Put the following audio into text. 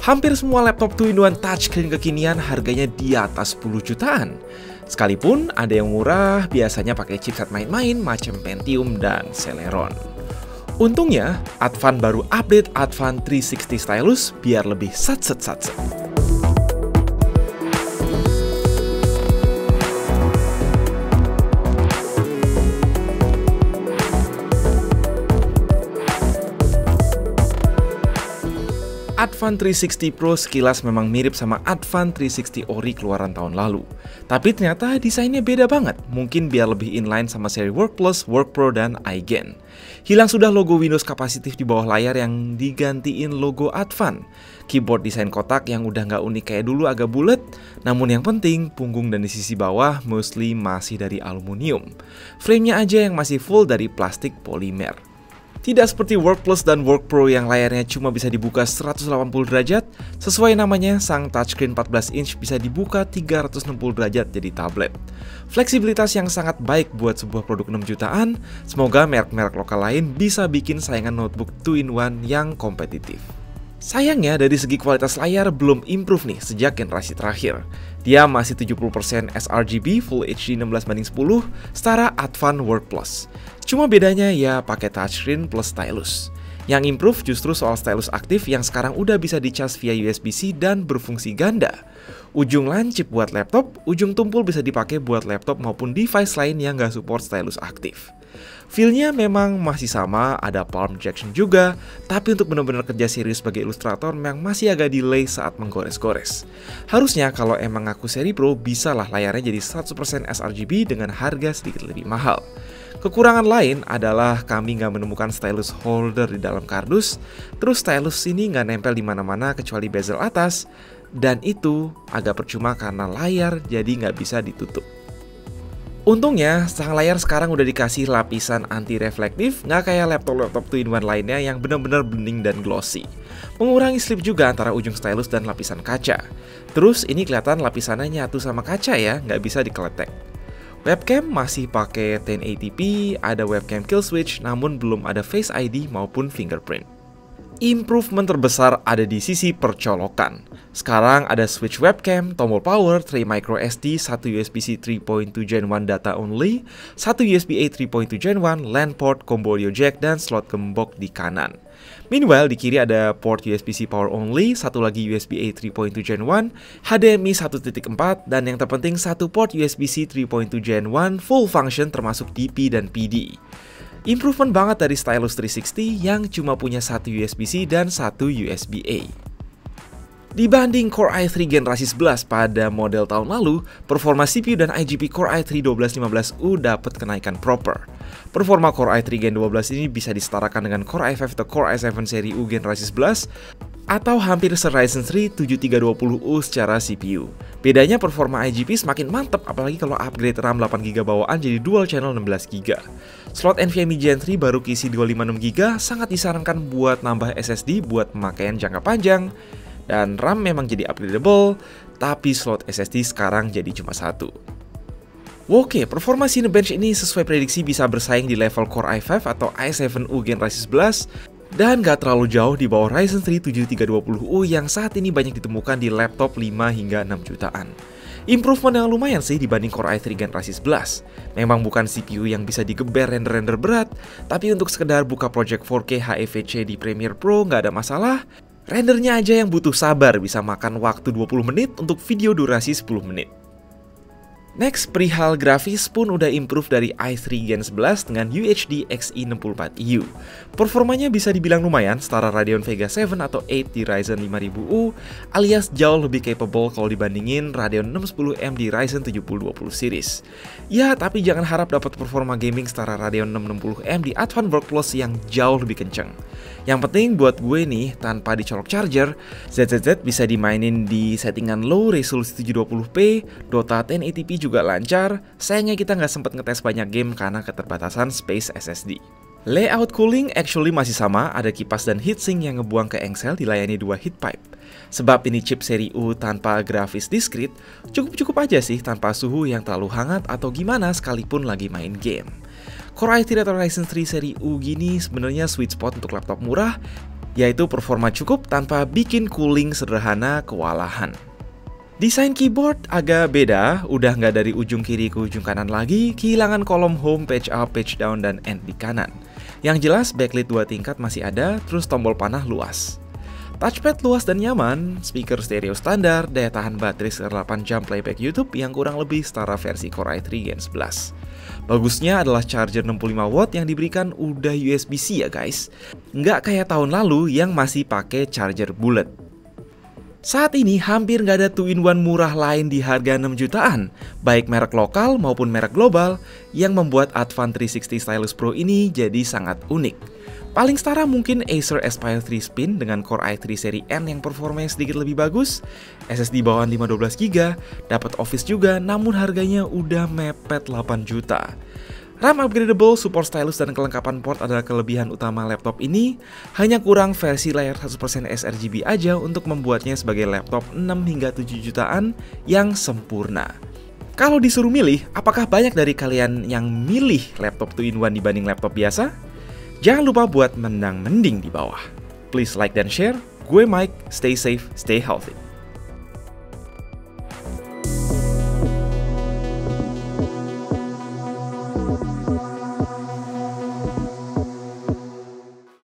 Hampir semua laptop 2-in-1 touchscreen kekinian harganya di atas 10 jutaan. Sekalipun ada yang murah, biasanya pakai chipset main-main macam Pentium dan Celeron. Untungnya, Advan baru update Advan 360 Stylus biar lebih satset-satset. Advan 360 Pro sekilas memang mirip sama Advan 360 Ori keluaran tahun lalu. Tapi ternyata desainnya beda banget, mungkin biar lebih inline sama seri Work Plus, Work Pro, dan iGen. Hilang sudah logo Windows kapasitif di bawah layar yang digantiin logo Advan. Keyboard desain kotak yang udah nggak unik kayak dulu agak bulat, namun yang penting punggung dan di sisi bawah mostly masih dari aluminium. Frame-nya aja yang masih full dari plastik polimer. Tidak seperti Work Plus dan Work Pro yang layarnya cuma bisa dibuka 180 derajat, sesuai namanya, sang touchscreen 14 inch bisa dibuka 360 derajat jadi tablet. Fleksibilitas yang sangat baik buat sebuah produk 6 jutaan, semoga merek-merek lokal lain bisa bikin saingan notebook 2-in-1 yang kompetitif. Sayangnya dari segi kualitas layar belum improve nih sejak generasi terakhir. Dia masih 70% sRGB Full HD 16:10, setara Advan Work Plus. Cuma bedanya ya pakai touchscreen plus stylus. Yang improve justru soal stylus aktif yang sekarang udah bisa dicas via USB-C dan berfungsi ganda. Ujung lancip buat laptop, ujung tumpul bisa dipakai buat laptop maupun device lain yang nggak support stylus aktif. Feel-nya memang masih sama, ada palm projection juga, tapi untuk benar-benar kerja serius sebagai ilustrator memang masih agak delay saat menggores-gores. Harusnya kalau emang aku seri Pro, bisalah layarnya jadi 100% sRGB dengan harga sedikit lebih mahal. Kekurangan lain adalah kami nggak menemukan stylus holder di dalam kardus, terus stylus ini nggak nempel di mana-mana kecuali bezel atas, dan itu agak percuma karena layar jadi nggak bisa ditutup. Untungnya, sang layar sekarang udah dikasih lapisan anti-reflektif, nggak kayak laptop-laptop 2-in-1 lainnya yang benar-benar bening dan glossy. Mengurangi slip juga antara ujung stylus dan lapisan kaca. Terus ini kelihatan lapisannya nyatu sama kaca ya, nggak bisa dikeletek. Webcam masih pakai 1080p, ada webcam kill switch, namun belum ada Face ID maupun fingerprint. Improvement terbesar ada di sisi percolokan. Sekarang ada switch webcam, tombol power, tray micro SD, 1 USB-C 3.2 Gen 1 data only, 1 USB-A 3.2 Gen 1, LAN port, combo audio jack, dan slot gembok di kanan. Meanwhile, di kiri ada port USB-C power only, satu lagi USB-A 3.2 Gen 1, HDMI 1.4, dan yang terpenting satu port USB-C 3.2 Gen 1 full function termasuk DP dan PD. Improvement banget dari stylus 360 yang cuma punya satu USB-C dan satu USB-A. Dibanding Core i3 generasi 11 pada model tahun lalu, performa CPU dan IGP Core i3 1215U dapat kenaikan proper. Performa Core i3 Gen 12 ini bisa disetarakan dengan Core i5 atau Core i7 seri U generasi 11 atau hampir se-Ryzen 3 7320U secara CPU. Bedanya performa IGP semakin mantap apalagi kalau upgrade RAM 8GB bawaan jadi dual channel 16GB. Slot NVMe Gen 3 baru keisi 256GB sangat disarankan buat nambah SSD buat pemakaian jangka panjang. Dan RAM memang jadi upgradable, tapi slot SSD sekarang jadi cuma satu. Oke, performa Cinebench ini sesuai prediksi bisa bersaing di level Core i5 atau i7U generasi 11 dan gak terlalu jauh di bawah Ryzen 3 7320U yang saat ini banyak ditemukan di laptop 5 hingga 6 jutaan. Improvement yang lumayan sih dibanding Core i3 generasi 11. Memang bukan CPU yang bisa digeber render-render berat, tapi untuk sekedar buka project 4K HEVC di Premiere Pro nggak ada masalah. Rendernya aja yang butuh sabar bisa makan waktu 20 menit untuk video durasi 10 menit. Next, perihal grafis pun udah improve dari i3 Gen 11 dengan UHD Xe64EU. Performanya bisa dibilang lumayan, setara Radeon Vega 7 atau 8 di Ryzen 5000U, alias jauh lebih capable kalau dibandingin Radeon 610M di Ryzen 7020 series. Ya, tapi jangan harap dapat performa gaming setara Radeon 660M di Advan Work Plus yang jauh lebih kenceng. Yang penting buat gue nih, tanpa dicolok charger, ZZZ bisa dimainin di settingan low resolusi 720p, Dota 1080p juga lancar. Sayangnya kita nggak sempat ngetes banyak game karena keterbatasan space SSD. Layout cooling actually masih sama, ada kipas dan heatsink yang ngebuang ke engsel dilayani 2 heat pipe. Sebab ini chip seri U tanpa grafis discrete, cukup-cukup aja sih tanpa suhu yang terlalu hangat atau gimana sekalipun lagi main game. Core i3 atau Ryzen 3 seri U gini sebenarnya sweet spot untuk laptop murah yaitu performa cukup tanpa bikin cooling sederhana kewalahan. Desain keyboard agak beda, udah nggak dari ujung kiri ke ujung kanan lagi, kehilangan kolom home, page up, page down, dan end di kanan. Yang jelas backlit 2 tingkat masih ada, terus tombol panah luas. Touchpad luas dan nyaman, speaker stereo standar, daya tahan baterai sekitar 8 jam playback YouTube yang kurang lebih setara versi Core i3 Gen 11. Bagusnya adalah charger 65 watt yang diberikan udah USB-C ya guys. Nggak kayak tahun lalu yang masih pakai charger bullet. Saat ini hampir nggak ada 2-in-1 murah lain di harga 6 jutaan, baik merek lokal maupun merek global, yang membuat Advan 360 Stylus Pro ini jadi sangat unik. Paling setara mungkin Acer Aspire 3 Spin dengan Core i3 seri N yang performanya sedikit lebih bagus, SSD bawaan 512GB, dapat Office juga, namun harganya udah mepet 8 juta. RAM upgradable, support stylus, dan kelengkapan port adalah kelebihan utama laptop ini. Hanya kurang versi layar 100% sRGB aja untuk membuatnya sebagai laptop 6 hingga 7 jutaan yang sempurna. Kalau disuruh milih, apakah banyak dari kalian yang milih laptop 2-in-1 dibanding laptop biasa? Jangan lupa buat mending di bawah. Please like dan share. Gue Mike, stay safe, stay healthy.